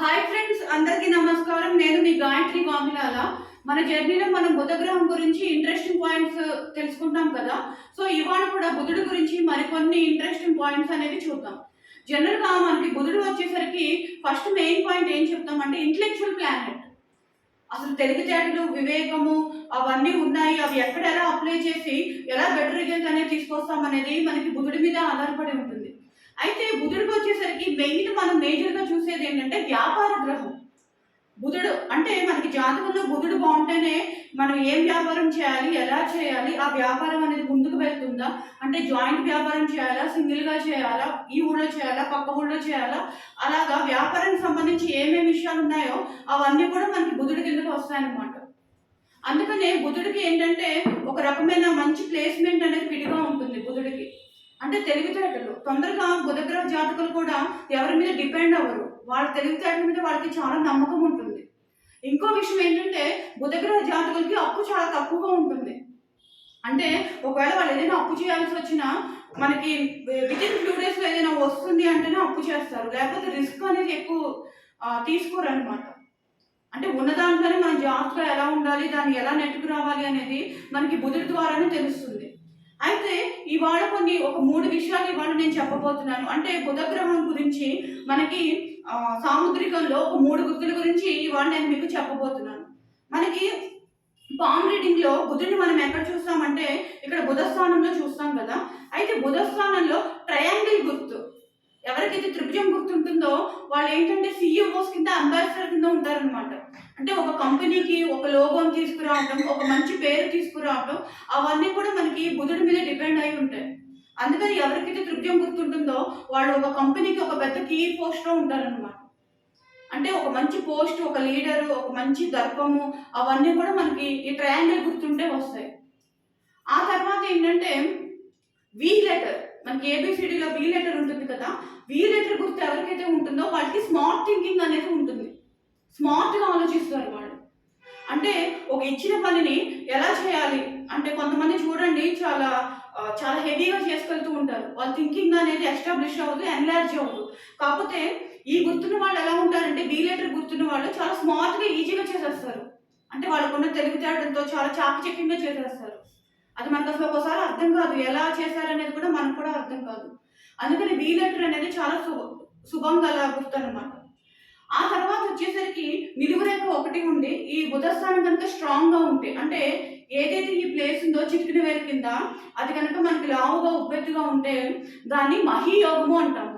Hi friends, అందరికీ నమస్కారం. నేను మీ గాయత్రి వామిలాల. మన జర్నీలో మనం బుధ గ్రహం గురించి ఇంట్రెస్టింగ్ పాయింట్స్ తెలుసుకుంటాం కదా. సో ఇవాళ కూడా బుధుడి గురించి మరికొన్ని ఇంట్రెస్టింగ్ పాయింట్స్ అనేది చూద్దాం. జనరల్గా మనకి బుధుడు వచ్చేసరికి ఫస్ట్ మెయిన్ పాయింట్ ఏం చెప్తామంటే ఇంటలెక్చువల్ ప్లానెట్. అసలు తెలివితేటలు, వివేకము అవన్నీ ఉన్నాయి. అవి ఎక్కడ ఎలా అప్లై చేసి ఎలా బెటర్ రిజల్ట్ అనేది తీసుకొస్తాం అనేది మనకి బుధుడి మీద ఆధారపడి ఉంటుంది. అయితే బుధుడికి వచ్చేసరికి మెయిన్ మనం మేజర్గా చూసేది ఏంటంటే వ్యాపార గ్రహం. బుధుడు అంటే మనకి జాతకంలో బుధుడు బాగుంటేనే మనం ఏం వ్యాపారం చేయాలి, ఎలా చేయాలి, ఆ వ్యాపారం అనేది ముందుకు వెళ్తుందా, అంటే జాయింట్ వ్యాపారం చేయాలా, సింగిల్గా చేయాలా, ఈ ఊళ్ళో చేయాలా, పక్క ఊళ్ళో చేయాలా, అలాగా వ్యాపారానికి సంబంధించి ఏమేమి విషయాలు ఉన్నాయో అవన్నీ కూడా మనకి బుధుడి కిందకి వస్తాయన్నమాట. అందుకనే బుధుడికి ఏంటంటే ఒక రకమైన మంచి ప్లేస్మెంట్ అనేది విడిగా ఉంటుంది బుధుడికి. అంటే తెలివితేటలు తొందరగా బుధగ్రహ జాతకులు కూడా ఎవరి మీద డిపెండ్ అవ్వరు. వాళ్ళ తెలివితేటల మీద వాళ్ళకి చాలా నమ్మకం ఉంటుంది. ఇంకో విషయం ఏంటంటే బుధగ్రహ జాతకులకి అప్పు చాలా తక్కువగా ఉంటుంది. అంటే ఒకవేళ వాళ్ళు ఏదైనా అప్పు చేయాల్సి వచ్చినా మనకి వితిన్ ఫ్యూ డేస్లో ఏదైనా వస్తుంది అంటేనే అప్పు చేస్తారు, లేకపోతే రిస్క్ అనేది ఎక్కువ తీసుకోరు అనమాట. అంటే ఉన్న దాంట్లోనే మనం జాగ్రత్తగా ఎలా ఉండాలి, దాన్ని ఎలా నెట్టుకు రావాలి అనేది మనకి బుధుడి ద్వారానే తెలుస్తుంది. అయితే ఇవాళ ఒక 3 విషయాలు ఇవాళ నేను చెప్పబోతున్నాను. అంటే బుధగ్రహం గురించి మనకి సాముద్రికంలో ఒక 3 గుర్తుల గురించి ఇవాళ నేను మీకు చెప్పబోతున్నాను. మనకి పామ్ రీడింగ్ లో బుధుడిని మనం ఎక్కడ చూస్తామంటే ఇక్కడ బుధ స్థానంలో చూస్తాం కదా. అయితే బుధ స్థానంలో ట్రయాంగిల్ గుర్తు, ఎవరికైతే త్రిభుజం గుర్తుంటుందో వాళ్ళు ఏంటంటే సిఇఓస్ కింద, అంబాసిడర్ కింద ఉంటారనమాట. అంటే ఒక కంపెనీకి ఒక లోగోని తీసుకురావడం, ఒక మంచి పేరు తీసుకురావడం, అవన్నీ కూడా మనకి బుధుడి మీద డిపెండ్ అయి ఉంటాయి. అందుకని ఎవరికైతే త్రిభుజం గుర్తుంటుందో వాళ్ళు ఒక కంపెనీకి ఒక పెద్ద కీ పోస్ట్లో ఉంటారనమాట. అంటే ఒక మంచి పోస్ట్, ఒక లీడరు, ఒక మంచి దర్పము, అవన్నీ కూడా మనకి ఈ ట్రయాంగిల్ గుర్తుంటే వస్తాయి. ఆ తర్వాత ఏంటంటే వి లెటర్, మనకి ఏబిసిడిలో వి లెటర్ ఉంటుంది కదా. వి లెటర్ గుర్తు ఎవరికైతే ఉంటుందో వాళ్ళకి స్మార్ట్ థింకింగ్ అనేది ఉంటుంది. స్మార్ట్గా ఆలోచిస్తారు వాళ్ళు. అంటే ఒక ఇచ్చిన పనిని ఎలా చేయాలి అంటే కొంతమంది చూడండి చాలా చాలా హెవీగా చేసుకెళ్తూ ఉంటారు. వాళ్ళ థింకింగ్ అనేది ఎస్టాబ్లిష్ అవ్వదు, ఎన్లార్జ్ అవ్వదు. కాకపోతే ఈ గుర్తున్న వాళ్ళు ఎలా ఉంటారంటే బి లెటర్ గుర్తున్న వాళ్ళు చాలా స్మార్ట్గా, ఈజీగా చేసేస్తారు. అంటే వాళ్ళకున్న తెలివితేటలతో చాలా చాకచక్యంగా చేసేస్తారు. అది మనకు అసలు ఒకసారి అర్థం కాదు, ఎలా చేశారనేది కూడా మనకు కూడా అర్థం కాదు. అందుకని బి లెటర్ అనేది చాలా శుభం గల గుర్తు అనమాట. ఆ తర్వాత వచ్చేసరికి నిలువు రేఖ 1 ఉండి ఈ బుధస్థానం కనుక స్ట్రాంగ్ గా ఉంటే, అంటే ఏదైతే ఈ ప్లేస్ ఉందో చిటికిన వేలు కింద అది కనుక మనకి లావుగా ఉబ్బెత్తుగా ఉంటే దాన్ని మహీయోగము అంటాము.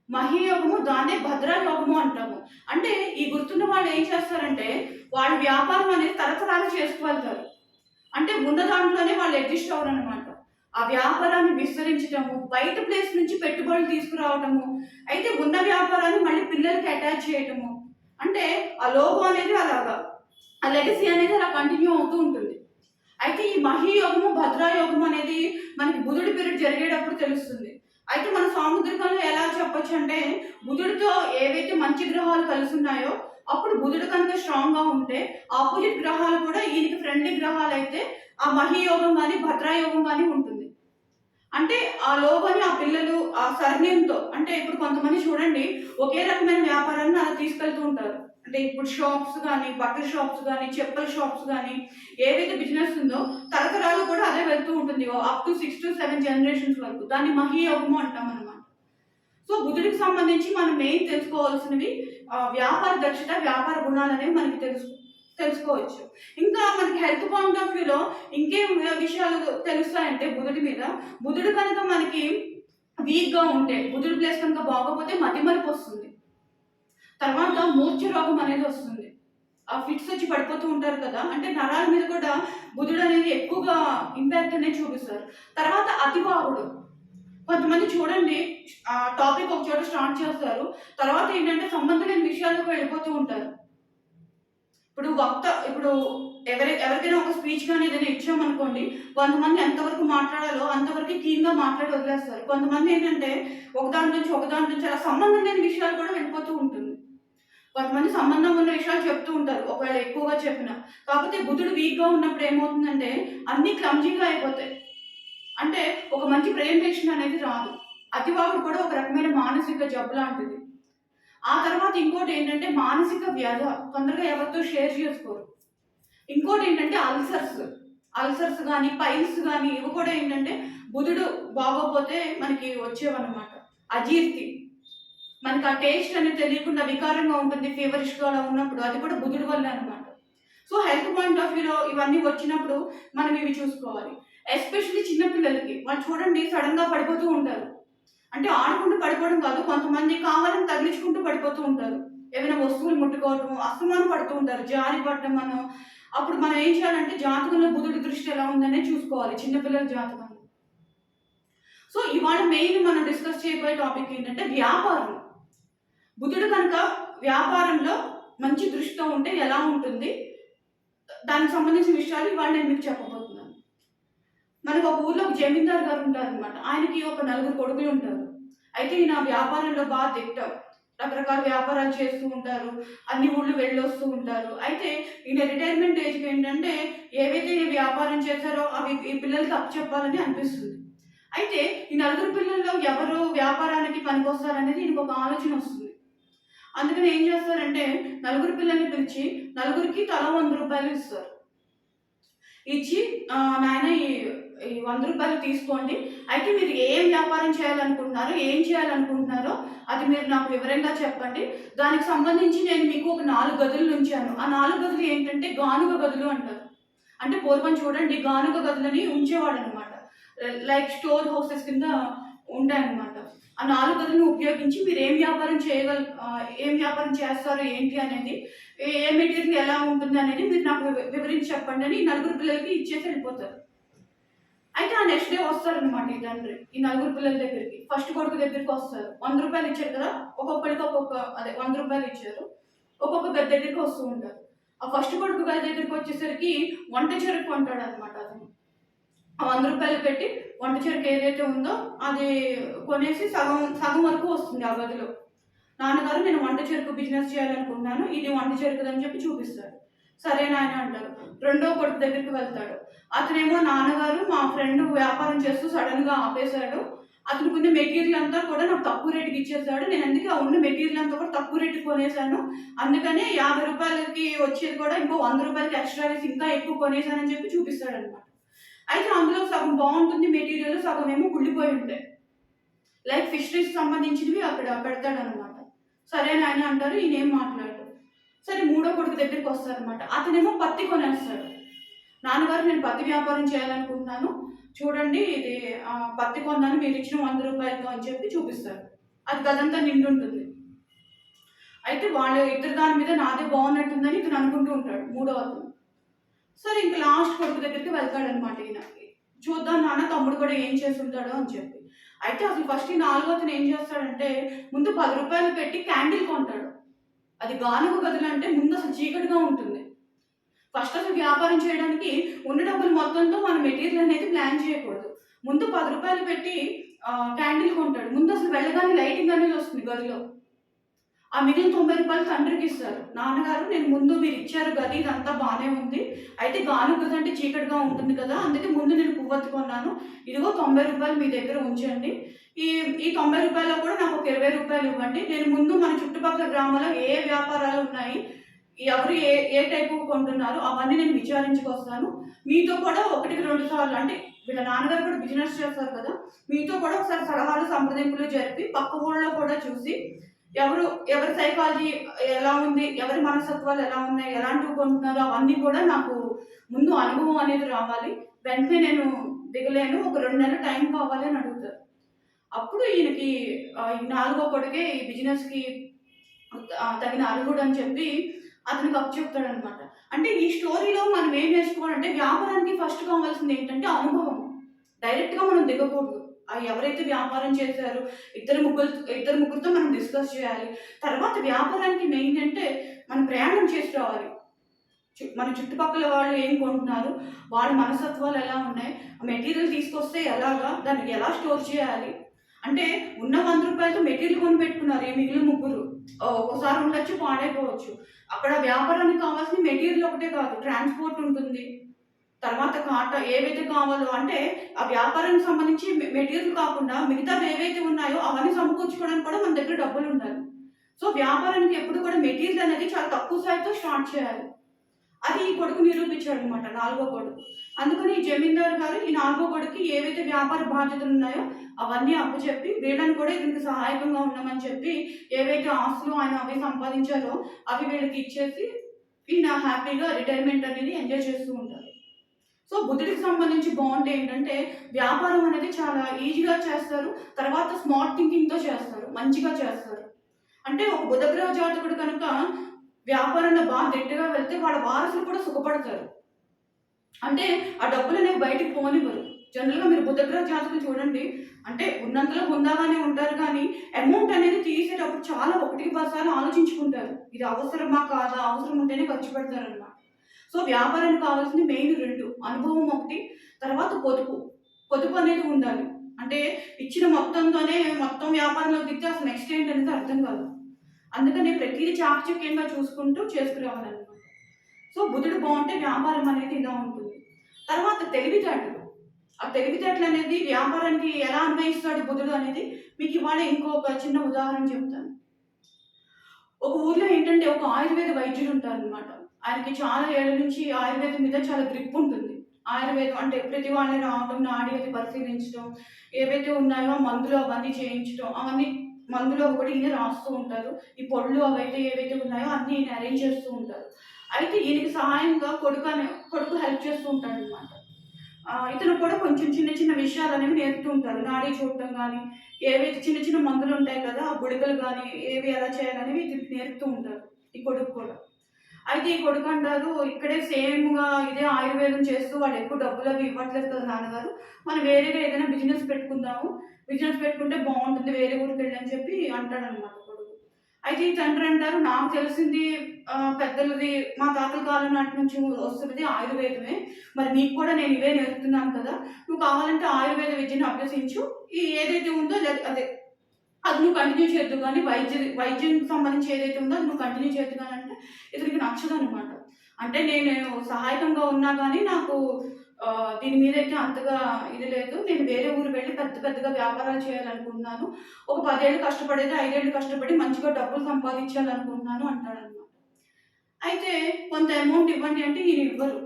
మహీయోగము, దాన్నే భద్రయోగము అంటాము. అంటే ఈ గుర్తున్న వాళ్ళు ఏం చేస్తారంటే వాళ్ళ వ్యాపారం అనేది తరతరాలు చేసుకువెళ్తారు. అంటే ఉన్న దాంట్లోనే వాళ్ళు అడ్జస్ట్ అవ్వరు అనమాట. ఆ వ్యాపారాన్ని విస్తరించటము, బయట ప్లేస్ నుంచి పెట్టుబడులు తీసుకురావటము, అయితే ఉన్న వ్యాపారాన్ని మళ్ళీ పిల్లలకి అటాచ్ చేయటము, అంటే ఆ లోగో అనేది అలాగా, ఆ లెగసీ అనేది అలా కంటిన్యూ అవుతూ ఉంటుంది. అయితే ఈ మహీయోగము, భద్రాయోగము అనేది మనకి బుధుడి పీరియడ్ జరిగేటప్పుడు తెలుస్తుంది. అయితే మన సాముద్రికంలో ఎలా చెప్పొచ్చు అంటే బుధుడితో ఏవైతే మంచి గ్రహాలు కలిసి ఉన్నాయో అప్పుడు బుధుడు కనుక స్ట్రాంగ్ గా ఉంటే ఆపోజిట్ గ్రహాలు కూడా ఈయనకి ఫ్రెండ్లీ గ్రహాలు అయితే ఆ మహీయోగం కానీ భద్రాయోగం కానీ ఉంటుంది. అంటే ఆ లోగోని ఆ పిల్లలు ఆ సర్నేమ్తో, అంటే ఇప్పుడు కొంతమంది చూడండి ఒకే రకమైన వ్యాపారాన్ని అలా తీసుకెళ్తూ ఉంటారు. అంటే ఇప్పుడు షాప్స్ కానీ, బట్టల షాప్స్ కానీ, చెప్పుల షాప్స్ కానీ, ఏదైతే బిజినెస్ ఉందో తరతరాలు కూడా అదే వెళ్తూ ఉంటుంది, అప్ టు 6 to 7 జనరేషన్స్ వరకు. దాన్ని మహీయోగము అంటాం అనమాట. సో బుధుడికి సంబంధించి మనం మెయిన్ తెలుసుకోవాల్సినవి వ్యాపార దక్షత, వ్యాపార గుణాలు అనేవి మనకి తెలుసుకోవచ్చు. ఇంకా మనకి హెల్త్ పాయింట్ ఆఫ్ వ్యూలో ఇంకేం విషయాలు తెలుస్తాయంటే బుధుడి మీద, బుధుడు కనుక మనకి వీక్గా ఉంటే, బుధుడి ప్లేస్ కనుక బాగోపోతే మతిమరుపు వస్తుంది. తర్వాత మూర్ఛ రోగం అనేది వస్తుంది. ఆ ఫిట్స్ వచ్చి పడిపోతూ ఉంటారు కదా, అంటే నరాల మీద కూడా బుధుడు అనేది ఎక్కువగా ఇంపాక్ట్ అనేది చూపిస్తారు. తర్వాత అతివాగుడు, కొంతమంది చూడండి టాపిక్ ఒక చోట స్టార్ట్ చేస్తారు, తర్వాత ఏంటంటే సంబంధం లేని విషయాలకు వెళ్ళిపోతూ ఉంటారు. ఇప్పుడు ఎవరికైనా ఒక స్పీచ్ కానీ ఏదైనా ఇచ్చామనుకోండి, కొంతమంది ఎంతవరకు మాట్లాడాలో అంతవరకు క్లీన్గా మాట్లాడి వదిలేస్తారు. కొంతమంది ఏంటంటే ఒకదాని నుంచి అలా సంబంధం లేని విషయాలు కూడా వెళ్ళిపోతూ ఉంటుంది. కొంతమంది సంబంధం ఉన్న విషయాలు చెప్తూ ఉంటారు ఒకవేళ ఎక్కువగా చెప్పినా. కాకపోతే బుధుడు వీక్గా ఉన్నప్పుడు ఏమవుతుందంటే అన్ని క్లమ్జీగా అయిపోతాయి. అంటే ఒక మంచి ప్రెజెంటేషన్ అనేది రాదు. అతివాగుడు కూడా ఒక రకమైన మానసిక జబ్బు లాంటిది. ఆ తర్వాత ఇంకోటి ఏంటంటే మానసిక వ్యాధ, తొందరగా ఎవరితో షేర్ చేసుకోరు. ఇంకోటి ఏంటంటే అల్సర్స్ కానీ పైల్స్ కానీ ఇవి కూడా ఏంటంటే బుధుడు బాగోపోతే మనకి వచ్చేవన్నమాట. అజీర్తి, మనకి ఆ టేస్ట్ అనేది తెలియకుండా వికారంగా ఉంటుంది, ఫీవరిష్గా అలా ఉన్నప్పుడు అది కూడా బుధుడు వల్లే అనమాట. సో హెల్త్ పాయింట్ ఆఫ్ వ్యూలో ఇవన్నీ వచ్చినప్పుడు మనం ఇవి చూసుకోవాలి. ఎస్పెషల్లీ చిన్నపిల్లలకి వాళ్ళు చూడండి సడన్గా పడిపోతూ ఉంటారు. అంటే ఆడుకుంటూ పడిపోవడం కాదు, కొంతమంది కావాలని తగిలించుకుంటూ పడిపోతూ ఉంటారు. ఏమైనా వస్తువులు ముట్టుకోవడం, అస్తమానం పడుతూ ఉంటారు, జారి పడటం. అప్పుడు మనం ఏం చేయాలంటే జాతకంలో బుధుడి దృష్టి ఎలా ఉందనే చూసుకోవాలి చిన్నపిల్లల జాతకంలో. సో ఇవాళ మెయిన్ మనం డిస్కస్ చేయబోయే టాపిక్ ఏంటంటే వ్యాపారం. బుధుడు కనుక వ్యాపారంలో మంచి దృష్టితో ఉంటే ఎలా ఉంటుంది, దానికి సంబంధించిన విషయాలు ఇవాళ నేను మీకు చెప్పబోతున్నాను. మనకు ఒక ఊర్లో ఒక జమీందార్ గారు ఉంటారనమాట. ఆయనకి ఒక 4 కొడుకులు ఉంటారు. అయితే ఈయన వ్యాపారంలో బాగా దిట్టం, రకరకాల వ్యాపారాలు చేస్తూ ఉంటారు, అన్ని ఊళ్ళు వెళ్ళొస్తూ ఉంటారు. అయితే ఈయన రిటైర్మెంట్ ఏజ్కి ఏంటంటే ఏవైతే ఈయన వ్యాపారం చేశారో అవి ఈ పిల్లలకి అప్పచెప్పాలని అనిపిస్తుంది. అయితే ఈ 4 పిల్లల్లో ఎవరు వ్యాపారానికి పనికొస్తారనేది ఈయనకు ఒక ఆలోచన వస్తుంది. అందుకని ఏం చేస్తారంటే 4 పిల్లల్ని పిలిచి 4కి తలా 100 రూపాయలు ఇస్తారు. ఇచ్చి నాయన ఈ 100 రూపాయలు తీసుకోండి. అయితే మీరు ఏం వ్యాపారం చేయాలనుకుంటున్నారో అది మీరు నాకు వివరంగా చెప్పండి. దానికి సంబంధించి నేను మీకు ఒక 4 గదులు ఉంచాను. ఆ 4 గదులు ఏంటంటే గానుగ గదులు అంటారు. అంటే పూర్వం చూడండి గానుగ గదులని ఉంచేవాడు అనమాట. లైక్ స్టోర్ హౌసెస్ కింద ఉంటాయన్నమాట. ఆ 4 గదులను ఉపయోగించి మీరు ఏం వ్యాపారం చేస్తారు ఏంటి అనేది, ఏ మెటీరియల్ ఎలా ఉంటుంది అనేది మీరు నాకు వివరించి చెప్పండి అని 4 పిల్లలకి ఇచ్చేసి వెళ్ళిపోతారు. అయితే ఆ నెక్స్ట్ డే వస్తారనమాట ఈ తండ్రి ఈ 4 పిల్లల దగ్గరికి. ఫస్ట్ కొడుకు దగ్గరికి వస్తారు. 100 రూపాయలు ఇచ్చారు కదా, ఒక్కొక్కరికి 100 రూపాయలు ఇచ్చారు. ఒక్కొక్క గది దగ్గరికి వస్తూ ఉంటారు. ఆ ఫస్ట్ కొడుకు గది దగ్గరికి వచ్చేసరికి వంట చెరుకు కొంటాడు అనమాట అతను. ఆ 100 రూపాయలు పెట్టి వంట చెరుకు ఏదైతే ఉందో అది కొనేసి సగం వరకు వస్తుంది ఆ గదిలో. నాన్నగారు నేను వంట చెరుకు బిజినెస్ చేయాలనుకుంటున్నాను, ఇది వంట చెరుకుదని చెప్పి చూపిస్తాడు. సరే నాయన అంటారు. రెండో కొడుకు దగ్గరికి వెళ్తాడు. అతనేమో నాన్నగారు మా ఫ్రెండ్ వ్యాపారం చేస్తూ సడన్గా ఆపేశాడు, అతనికి ఉన్న మెటీరియల్ అంతా కూడా నాకు తక్కువ రేటుకి ఇచ్చేసాడు, నేను అందుకే ఆ ఉన్న మెటీరియల్ అంతా కూడా తక్కువ రేటుకి కొనేసాను, అందుకనే 50 రూపాయలకి వచ్చేది కూడా ఇంకో 100 రూపాయలకి ఎక్స్ట్రా వేసి ఇంకా ఎక్కువ కొనేసానని చెప్పి చూపిస్తాడు అనమాట. అయితే అందులో సగం బాగుంటుంది మెటీరియల్, సగం ఏమో కుళ్ళిపోయి ఉంటాయి. లైక్ ఫిషరీస్ సంబంధించినవి అక్కడ పెడతాడనమాట. సరే నాయన అంటారు, ఈయనేం మాట్లాడు. సరే మూడో కొడుకు దగ్గరికి వస్తారనమాట. అతనేమో పత్తి కొనేస్తాడు. నాన్నగారు నేను పత్తి వ్యాపారం చేయాలనుకుంటున్నాను, చూడండి ఇది పత్తి కొన్నాను మీరు ఇచ్చిన 100 రూపాయలతో అని చెప్పి చూపిస్తారు. అది గదంతా నిండుంటుంది. అయితే వాళ్ళ ఇద్దరు దాని మీద నాదే బాగున్నట్టుందని ఇతను అనుకుంటూ ఉంటాడు మూడో అతను. సరే ఇంక లాస్ట్ కొడుకు దగ్గరికి వెళ్తాడనమాట ఈయన. చూద్దాం నాన్న తమ్ముడు కూడా ఏం చేస్తుంటాడో అని చెప్పి. అయితే అసలు ఫస్ట్ ఈ 4వ అతను ఏం చేస్తాడంటే ముందు 10 రూపాయలు పెట్టి క్యాండిల్ కొంటాడు. అది గానుగ గదులు అంటే ముందు అసలు చీకటిగా ఉంటుంది. ఫస్ట్ అసలు వ్యాపారం చేయడానికి ఉన్న డబ్బులు మొత్తంతో మన మెటీరియల్ అనేది ప్లాన్ చేయకూడదు. ముందు 10 రూపాయలు పెట్టి క్యాండిల్ కొంటాడు. ముందు అసలు వెళ్ళగానే లైటింగ్ అనేది వస్తుంది గదిలో. ఆ మిగిలిన 90 రూపాయలు తండ్రికి ఇస్తారు. నాన్నగారు నేను ముందు మీరు ఇచ్చారు గది ఇదంతా బాగానే ఉంది, అయితే గానుగ గది అంటే చీకటిగా ఉంటుంది కదా, అందుకే ముందు నేను పువ్వొత్తి కొన్నాను, ఇదిగో 90 రూపాయలు మీ దగ్గర ఉంచండి, ఈ 90 రూపాయల్లో కూడా నాకు ఒక 20 రూపాయలు ఇవ్వండి, నేను ముందు మన చుట్టుపక్కల గ్రామాల్లో ఏ వ్యాపారాలు ఉన్నాయి, ఎవరు ఏ టైపు కొంటున్నారు అవన్నీ నేను విచారించుకొస్తాను, మీతో కూడా 1-2 సార్లు, అంటే వీళ్ళ నాన్నగారు కూడా బిజినెస్ చేస్తారు కదా, మీతో కూడా ఒకసారి సలహాలు సంప్రదింపులు జరిపి పక్క ఊళ్ళో కూడా చూసి ఎవరి సైకాలజీ ఎలా ఉంది, ఎవరి మనస్తత్వాలు ఎలా ఉన్నాయి, ఎలాంటివి కొంటున్నారో అవన్నీ కూడా నాకు ముందు అనుభవం అనేది రావాలి, వెంటనే నేను దిగలేను, ఒక 2 నెలలు టైం కావాలి అని అడుగుతారు. అప్పుడు ఈయనకి 4వ కొడుకే ఈ బిజినెస్కి తగిన అర్హుడు అని చెప్పి అతనికి చెప్తాడనమాట. అంటే ఈ స్టోరీలో మనం ఏం నేర్చుకోవాలంటే వ్యాపారానికి ఫస్ట్ కావాల్సింది ఏంటంటే అనుభవం. డైరెక్ట్గా మనం దిగకూడదు. ఎవరైతే వ్యాపారం చేశారో ఇద్దరు ముగ్గురితో మనం డిస్కస్ చేయాలి. తర్వాత వ్యాపారానికి మెయిన్ అంటే మనం ప్రయాణం చేసి రావాలి. మన చుట్టుపక్కల వాళ్ళు ఏం కొంటున్నారు, వాళ్ళ మనస్తత్వాలు ఎలా ఉన్నాయి, మెటీరియల్ తీసుకొస్తే ఎలాగా, దానికి ఎలా స్టోర్ చేయాలి. అంటే ఉన్న 100 రూపాయలతో మెటీరియల్ కొని పెట్టుకున్నారు ఈ మిగిలిన ముగ్గురు, ఒకసారి ఉండొచ్చు పాడైపోవచ్చు. అక్కడ వ్యాపారానికి కావాల్సిన మెటీరియల్ ఒకటే కాదు, ట్రాన్స్పోర్ట్ ఉంటుంది, తర్వాత కాటా ఏవైతే కావాలో, అంటే ఆ వ్యాపారానికి సంబంధించి మెటీరియల్ కాకుండా మిగతా ఏవైతే ఉన్నాయో అవన్నీ సమకూర్చుకోవడానికి కూడా మన దగ్గర డబ్బులు ఉండాలి. సో వ్యాపారానికి ఎప్పుడు కూడా మెటీరియల్ అనేది చాలా తక్కువ స్థాయితో స్టార్ట్ చేయాలి. అది ఈ కొడుకు నిరూపించాడనమాట, నాలుగో కొడుకు. అందుకని ఈ జమీందారు గారు ఈ నాలుగో కొడుక్కి ఏవైతే వ్యాపార బాధ్యతలు ఉన్నాయో అవన్నీ అప్పచెప్పి వీళ్ళని కూడా ఇతనికి సహాయకంగా ఉండమని చెప్పి ఏవైతే ఆస్తులు ఆయన అవి సంపాదించారో అవి వీళ్ళకి ఇచ్చేసి ఈయన హ్యాపీగా రిటైర్మెంట్ అనేది ఎంజాయ్ చేస్తూ ఉంటారు. సో బుద్ధుడికి సంబంధించి బాగుంటే ఏంటంటే వ్యాపారం అనేది చాలా ఈజీగా చేస్తారు. తర్వాత స్మార్ట్ థింకింగ్‌తో చేస్తారు. మంచిగా చేస్తారు. అంటే ఒక బుధగ్రహ జాతకుడు కనుక వ్యాపారంలో బాగా గట్టిగా వెళ్తే వాళ్ళ వారసులు కూడా సుఖపడతారు. అంటే ఆ డబ్బులనేవి బయటికి పోనివ్వరు. జనరల్‌గా మీరు బుధగ్రహ జాతకులు చూడండి. అంటే ఉన్నంతలో హుందాగానే ఉంటారు కానీ అమౌంట్ అనేది తీసేటప్పుడు చాలా ఒకటికి 10 సార్లు ఆలోచించుకుంటారు. ఇది అవసరమా? కాదా? అవసరం ఉంటేనే ఖర్చు పెడతారనమాట. సో వ్యాపారానికి కావాల్సింది మెయిన్ 2 అనుభవం ఒకటి, తర్వాత పొదుపు. పొదుపు అనేది ఉండాలి. అంటే ఇచ్చిన మొత్తంతోనే మొత్తం వ్యాపారంలోకి దిగితే అసలు నెక్స్ట్ ఏంటనేది అర్థం కాదు. అందుకని ప్రతీది చాకచక్యంగా చూసుకుంటూ చేసుకురావాలనమాట. సో బుధుడు బావుంటే వ్యాపారం అనేది ఇలా ఉంటుంది. తర్వాత తెలివితేటలు. ఆ తెలివితేటలనేది వ్యాపారానికి ఎలా అన్వయిస్తాడు బుధుడు అనేది మీకు ఇవాళ ఇంకొక చిన్న ఉదాహరణ చెప్తాను. ఒక ఊర్లో ఏంటంటే ఒక ఆయుర్వేద వైద్యుడు ఉంటారనమాట. ఆయనకి చాలా ఏళ్ల నుంచి ఆయుర్వేదం మీద చాలా గ్రిప్ ఉంటుంది. ఆయుర్వేదం అంటే ప్రతి వాళ్ళని రావటం, నాడి అది పరిశీలించడం, ఏవైతే ఉన్నాయో మందులు అవన్నీ చేయించడం, అవన్నీ మందులు అవి కూడా ఈయన రాస్తూ ఉంటారు. ఈ పొడులు అవైతే ఏవైతే ఉన్నాయో అన్నీ ఈయన అరేంజ్ చేస్తూ ఉంటారు. అయితే ఈయనకి సహాయంగా కొడుకు హెల్ప్ చేస్తూ ఉంటాడనమాట. ఇతను కూడా కొంచెం చిన్న చిన్న విషయాలనేవి నేర్పుతూ ఉంటారు. నాడీ చూడటం గానీ, ఏవైతే చిన్న చిన్న మందులుంటాయి కదా! ఆ గుళికలు గానీ, ఏవి ఎలా చేయాలనేవి ఇతనికి నేర్పుతూ ఉంటారు. ఈ కొడుకు కూడా. అయితే ఈ కొడుకంటారు, "ఇక్కడే సేమ్‌గా ఇదే ఆయుర్వేదం చేస్తూ వాడెక్కువ డబ్బులవి ఇవ్వట్లేదు కదా నాన్నగారు. మనం వేరేగా ఏదైనా బిజినెస్ పెట్టుకుందాము. బిజినెస్ పెట్టుకుంటే బావుంటుంది వేరే ఊరికెళ్ళి" అని చెప్పి అంటాడనమాట కొడుకు. అయితే ఈ తండ్రి అంటారు, "నాకు తెలిసింది పెద్దలది మా తాతల కాలం నాటి నుంచి వస్తున్నది ఆయుర్వేదమే. మరి నీకు కూడా నేను ఇవే నేర్పుతున్నాను కదా! నువ్వు కావాలంటే ఆయుర్వేద విద్యను అభ్యసించు. ఈ ఏదైతే ఉందో అదే అది నువ్వు కంటిన్యూ చేద్దువు గానీ వైద్యానికి సంబంధించి ఏదైతే ఉందో అది నువ్వు కంటిన్యూ చేద్దువు గాని" అంటే ఇతనికి నచ్చదనమాట. అంటే నేను సహాయకంగా ఉన్నా గానీ నాకు దీని మీదైతే అంతగా ఇది లేదు. నేను వేరే ఊరు వెళ్లి పెద్ద పెద్దగా వ్యాపారాలు చేయాలనుకుంటున్నాను. ఒక 10 ఏళ్ళు కష్టపడేది 5 ఏళ్ళు కష్టపడి మంచిగా డబ్బులు సంపాదించాలనుకుంటున్నాను అంటాడనమాట. అయితే కొంత అమౌంట్ ఇవ్వండి అంటే ఈయన ఇవ్వరు.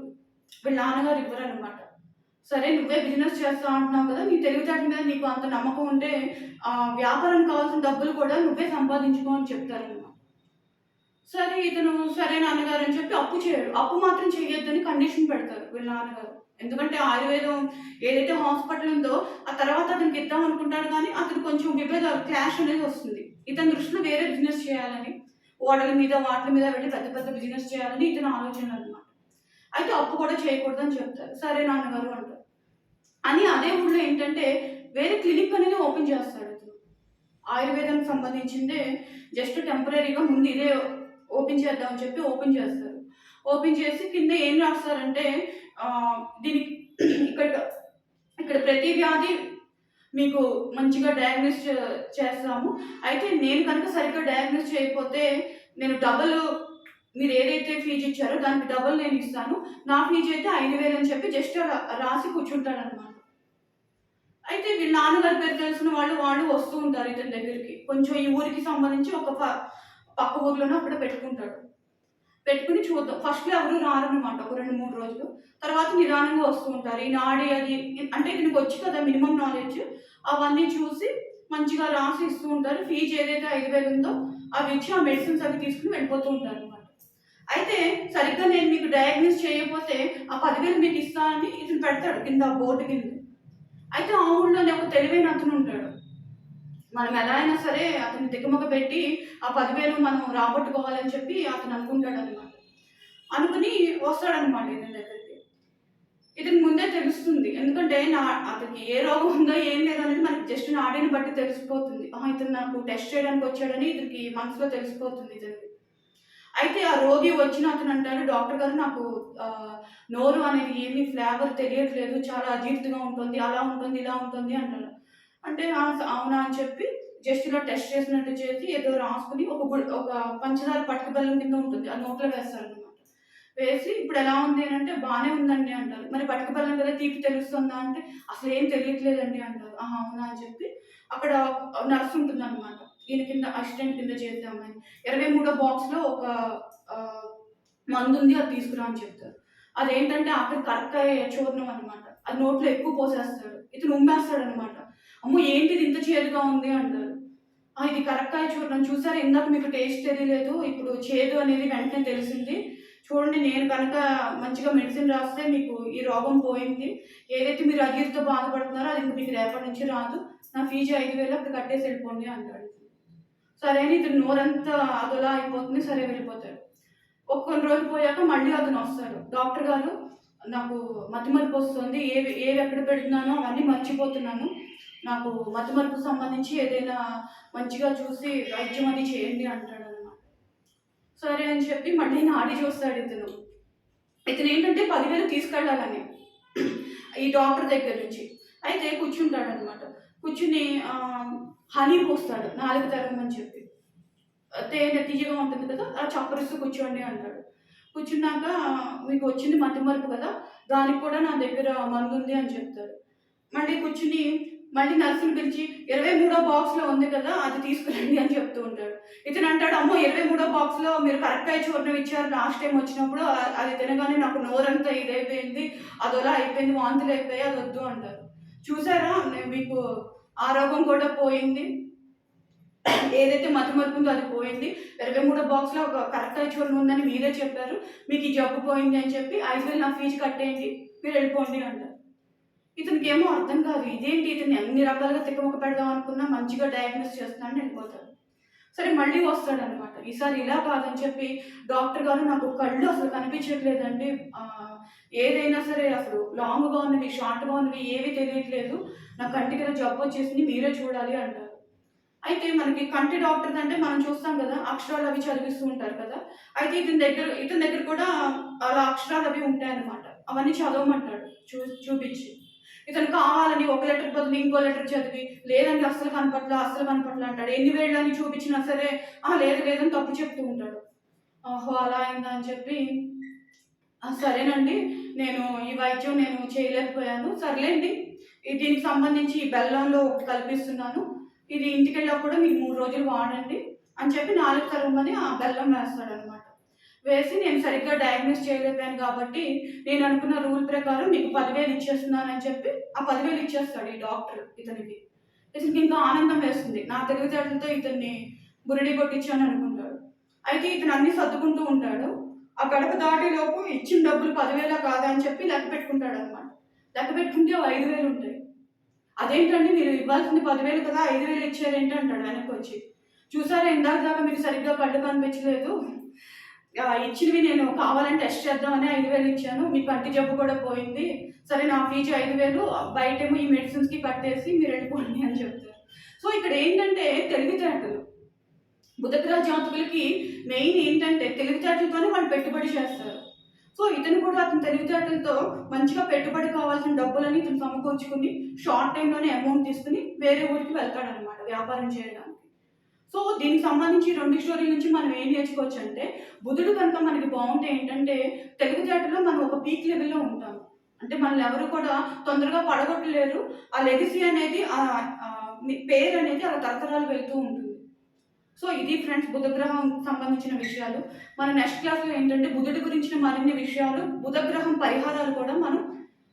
వీళ్ళ నాన్నగారు ఇవ్వరనమాట. సరే నువ్వే బిజినెస్ చేస్తా అంటున్నావు కదా! నీ తెలివితేటల మీద నీకు అంత నమ్మకం ఉంటే వ్యాపారానికి కావాల్సిన డబ్బులు కూడా నువ్వే సంపాదించుకో అని చెప్తారనమాట. సరే ఇతను సరే నాన్నగారు అని చెప్పి అప్పు చేయడు. అప్పు మాత్రం చేయొద్దని కండిషన్ పెడతారు వీళ్ళ నాన్నగారు. ఎందుకంటే ఆయుర్వేదం ఏదైతే హాస్పిటల్ ఉందో ఆ తర్వాత అతనికి ఇద్దాం అనుకుంటాడు కానీ అతను కొంచెం క్లాష్ అనేది వస్తుంది. ఇతని దృష్టిలో వేరే బిజినెస్ చేయాలని, ఓడల మీద వాటి మీద వెళ్లి పెద్ద పెద్ద బిజినెస్ చేయాలని ఇతని ఆలోచన అనమాట. అయితే అప్పు కూడా చేయకూడదని చెప్తారు. సరే నాన్నగారు అంటారు. అని అదే ఊర్లో ఏంటంటే వేరే క్లినిక్ అనేది ఓపెన్ చేస్తాడు అతను. ఆయుర్వేదానికి సంబంధించిందే జస్ట్ టెంపరరీగా ముందు ఇదే ఓపెన్ చేద్దాం అని చెప్పి ఓపెన్ చేస్తారు. ఓపెన్ చేసి కింద ఏం రాస్తారంటే దీనికి ఇక్కడ ఇక్కడ ప్రతి వ్యాధి మీకు మంచిగా డయాగ్నోస్ చేస్తాము. అయితే నేను కనుక సరిగ్గా డయాగ్నోస్ చేయకపోతే నేను డబుల్ మీరు ఏదైతే ఫీజ్ ఇచ్చారో దానికి డబుల్ నేను ఇస్తాను. నా ఫీజ్ అయితే 5,000 అని చెప్పి జస్ట్ రాసి కూర్చుంటాడనమాట. అయితే వీళ్ళ నాన్నగారి పేరు తెలిసిన వాళ్ళు వస్తూ ఉంటారు ఇతని దగ్గరికి. కొంచెం ఈ ఊరికి సంబంధించి ఒక పక్క ఊర్లోనో అక్కడ పెట్టుకుంటాడు. పెట్టుకొని చూద్దాం. ఫస్ట్‌లో ఎవరు రారనమాట. ఒక 2, 3 రోజులు. తర్వాత నిదానంగా వస్తూ ఉంటారు. ఈ నాడి అది అంటే ఇతనికొచ్చు కదా మినిమమ్ నాలెడ్జ్. అవన్నీ చూసి మంచిగా రాసి ఇస్తూ ఉంటారు. ఫీజ్ ఏదైతే 5,000 ఉందో అవి ఇచ్చి ఆ మెడిసిన్స్ అవి తీసుకొని వెళ్ళిపోతూ ఉంటారనమాట. అయితే సరిగ్గా నేను మీకు డయాగ్నోస్ చేయకపోతే ఆ 10,000 మీకు ఇస్తా అని ఇతను పెడతాడు కింద బోర్డ్ కింద. అయితే ఆ ఊళ్ళోనే ఒక తెలివైన అతను ఉంటాడు. మనం ఎలా అయినా సరే అతన్ని తికమక పెట్టి ఆ 10,000 మనం రాబట్టుకోవాలని చెప్పి అతను అనుకుంటాడనమాట. అనుకుని వస్తాడనమాట ఇతని దగ్గరికి. ఇతనికి ముందే తెలుస్తుంది. ఎందుకంటే అతనికి ఏ రోగం ఉందో ఏం లేదనేది మనకి జస్ట్ నాడీని బట్టి తెలిసిపోతుంది. ఇతను నాకు టెస్ట్ చేయడానికి వచ్చాడని ఇతనికి మనసులో తెలిసిపోతుంది ఇతనికి. అయితే ఆ రోగి వచ్చిన అతను అంటాడు, "డాక్టర్ గారు నాకు నోరు అనేది ఏమి ఫ్లేవర్ తెలియట్లేదు. చాలా అజీర్తిగా ఉంటుంది. అలా ఉంటుంది, ఇలా ఉంటుంది" అంటాడు. అంటే అవునా అని చెప్పి జస్ట్ ఇలా టెస్ట్ చేసినట్టు చేసి ఏదో రాసుకొని ఒక పంచదార పటిక బెల్లం కింద ఉంటుంది. అది నోట్లో వేస్తారనమాట. వేసి "ఇప్పుడు ఎలా ఉంది" అనంటే "బానే ఉందండి" అంటారు. "మరి పటిక బెల్లం కదా తీపి తెలుస్తుందా" అంటే "అసలేం తెలియట్లేదండి" అంటారు. అవునా అని చెప్పి అక్కడ నర్స్ ఉంటుందనమాట. ఈయన కింద అసిస్టెంట్ కింద చేద్దామని. 23 బాక్స్‌లో ఒక ఆహ్, మందుంది అది తీసుకురా అని చెప్తారు. అదేంటంటే ఆఖరికి కరక్కాయ చూర్ణం అనమాట. అది నోట్లో ఎక్కువ పోసేస్తాడు. ఇతను ఉమ్మేస్తాడనమాట. అమ్మో! ఏంటిది ఇంత చేదుగా ఉంది అంటారు. ఇది కరక్కాయ చూర్ణం చూసారా ఇందాక మీకు టేస్ట్ తెలియలేదు. ఇప్పుడు చేదు అనేది వెంటనే తెలిసింది. చూడండి నేను కనుక మంచిగా మెడిసిన్ రాస్తే మీకు ఈ రోగం పోయింది. ఏదైతే మీరు అజీర్తితో బాధపడుతున్నారో అది ఇంక మీకు రేపటి నుంచి రాదు. నా ఫీజు 5,000 అప్పుడు కట్టేసి వెళ్ళిపోండి అంటాడు. సరే అని ఇతను నోరంతా అదోలా అయిపోతుంది. సరే వెళ్ళిపోతాడు. కొన్ని రోజులు పోయాక మళ్ళీ అతనొస్తాడు. డాక్టర్ గారు నాకు మతిమరుపొస్తుంది. ఏవెక్కడ పెడుతున్నానో అవన్నీ మర్చిపోతున్నాను. నాకు మతిమరుపుకు సంబంధించి ఏదైనా మంచిగా చూసి వైద్యం అది చేయండి అంటాడనమాట. సరే అని చెప్పి మళ్ళీ నాడి చూస్తాడు ఇతను. ఇతనేంటంటే 10,000 తీసుకెళ్ళాలని ఈ డాక్టర్ దగ్గర నుంచి. అయితే కూర్చుంటాడనమాట. కూర్చుని హనీ పోస్తాడు నాలుక తరగమని చెప్పి. తేనె తియ్యగా ఉంటుంది కదా! అలా చప్పరిస్తూ కూర్చోండి అంటాడు. కూర్చున్నాక మీకు వచ్చింది మతిమరుపు కదా! దానికి కూడా నా దగ్గర మందుంది అని చెప్తాడు. మళ్ళీ కూర్చుని మళ్ళీ నర్స్‌ని పిలిచి 23 బాక్స్‌లో ఉంది కదా! అది తీసుకురండి అని చెప్తూ ఉంటాడు. ఇతను అంటాడు, అమ్మో! 23 బాక్స్‌లో మీరు కరక్కాయ చూర్ణం ఇచ్చారు లాస్ట్ టైమ్ వచ్చినప్పుడు. అది తినగానే నాకు నోరంతా ఇదైపోయింది. అదోలా అయిపోయింది. వాంతులయిపోయాయి. అదొద్దు అంటారు. చూసారా మీకు ఆ రోగం కూడా పోయింది. ఏదైతే మతిమరుపుందో అది పోయింది. 23 బాక్స్‌లో ఒక కరక్కాయ చూర్ణం ఉందని మీరే చెప్పారు. మీకు ఈ జబ్బు పోయింది అని చెప్పి 5,000 నా ఫీజు కట్టేయండి. మీరు వెళ్ళిపోండి అంటారు. ఇతనికేమో అర్థం కాదు. ఇదేంటి ఇతన్ని అన్ని రకాలుగా తికమక పెడదాం అనుకున్నా మంచిగా డయాగ్నోస్ చేస్తున్నాడని వెళ్ళిపోతాడు. సరే మళ్ళీ వస్తాడనమాట. ఈసారి ఇలా కాదని చెప్పి డాక్టర్ గారు నాకు కళ్ళు అసలు కనిపించట్లేదండి. ఏదైనా సరే అసలు లాంగ్‌గా ఉన్నవి, షార్ట్‌గా ఉన్నవి ఏవి తెలియట్లేదు. నా కంటికేదో జబ్బొచ్చేసింది మీరే చూడాలి అంటారు. అయితే మనకి కంటి డాక్టర్ అంటే మనం చూస్తాం కదా! అక్షరాలు అవి చదివిస్తూ ఉంటారు కదా! అయితే ఇతని దగ్గర కూడా అలా అక్షరాలు అవి ఉంటాయన్నమాట. అవన్నీ చదవమంటాడు చూపించి. ఇతను కావాలని ఒక లెటర్ బదులు ఇంకో లెటర్ చదివి, లేదండి అస్సలు కనపట్ల, అస్సలు కనపట్ల అంటాడు. ఎన్ని వేళ్ళని చూపించినా సరే, లేదు లేదని తప్పు చెప్తూ ఉంటాడు. ఓహో! అలా అయిందా అని చెప్పి, సరేనండి. ఈ వైద్యం నేను చేయలేకపోయాను. సర్లేండి. దీనికి సంబంధించి ఈ బెల్లంలో ఒకటి కల్పిస్తున్నాను. ఇది ఇంటికెళ్ళినప్పుడు మీరు 3 రోజులు వాడండి అని చెప్పి నాలుక తరగమని ఆ బెల్లం వేస్తాడనమాట. వేసి నేను సరిగ్గా డయాగ్నోస్ చేయలేకపోయాను కాబట్టి నేను అనుకున్న రూల్ ప్రకారం మీకు 10,000 ఇచ్చేస్తున్నానని చెప్పి ఆ 10,000 ఇచ్చేస్తాడు ఈ డాక్టర్ ఇతనికి. ఇతనికి ఇంకా ఆనందం వేస్తుంది. నా తెలివితేటలతో ఇతన్ని బురిడి కొట్టించాను అనుకుంటాడు. అయితే ఇతను అన్నీ సర్దుకుంటూ ఉంటాడు. ఆ గడప దాటేలోపు ఇచ్చిన డబ్బులు 10,000 కాదా అని చెప్పి లెక్క పెట్టుకుంటాడనమాట. లెక్క పెట్టుకుంటే 5,000 ఉంటాయి. అదేంటండి మీరు ఇవ్వాల్సింది 10,000 కదా! 5,000 ఇచ్చారేంటి అంటాడు వెనక్కొచ్చి. చూసారా ఇందాక దాకా మీకు సరిగ్గా కళ్ళు కనిపించలేదు. ఇచ్చినవి నేను కావాలని టెస్ట్ చేద్దామని 5,000 ఇచ్చాను. మీ కంటి జబ్బు కూడా పోయింది. సరే నా ఫీజు 5,000 బయటేమో ఈ మెడిసిన్స్‌కి కట్టేసి మీరు వెళ్ళిపోండి అని చెప్తారు. సో ఇక్కడ ఏంటంటే తెలివితేటలు. బుధగ్రహ జాతకులకి మెయిన్ ఏంటంటే తెలివితేటలతోనే వాళ్ళు పెట్టుబడి చేస్తారు. సో ఇతను కూడా అతని తెలివితేటలతో మంచిగా పెట్టుబడి కావాల్సిన డబ్బులని ఇతను సమకూర్చుకుని షార్ట్ టైమ్‌లోనే అమౌంట్ తీసుకొని వేరే ఊరికి వెళ్తాడనమాట వ్యాపారం చేయడానికి. సో దీనికి సంబంధించి 2 స్టోరీల నుంచి మనం ఏం నేర్చుకోవచ్చంటే, బుధుడు కనుక మనకి బావుంటే ఏంటంటే, తెలివితేటలో మనం ఒక పీక్ లెవెల్‌లో ఉంటాము. అంటే మనల్ని ఎవరు కూడా తొందరగా పడగొట్టలేరు. ఆ లెగసీ అనేది పేరనేది అలా తరతరాలు వెళ్తూ ఉంటుంది. సో ఇది ఫ్రెండ్స్ బుధగ్రహం సంబంధించిన విషయాలు. మన నెక్స్ట్ క్లాస్‌లో ఏంటంటే బుధుడి గురించిన మరిన్ని విషయాలు, బుధగ్రహం పరిహారాలు కూడా మనం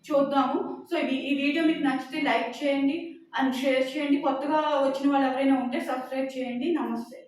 చూద్దాము. సో ఈ వీడియో మీకు నచ్చితే లైక్ చేయండి అండ్ షేర్ చేయండి. కొత్తగా వచ్చిన వాళ్ళు ఎవరైనా ఉంటే సబ్స్క్రైబ్ చేయండి. నమస్తే.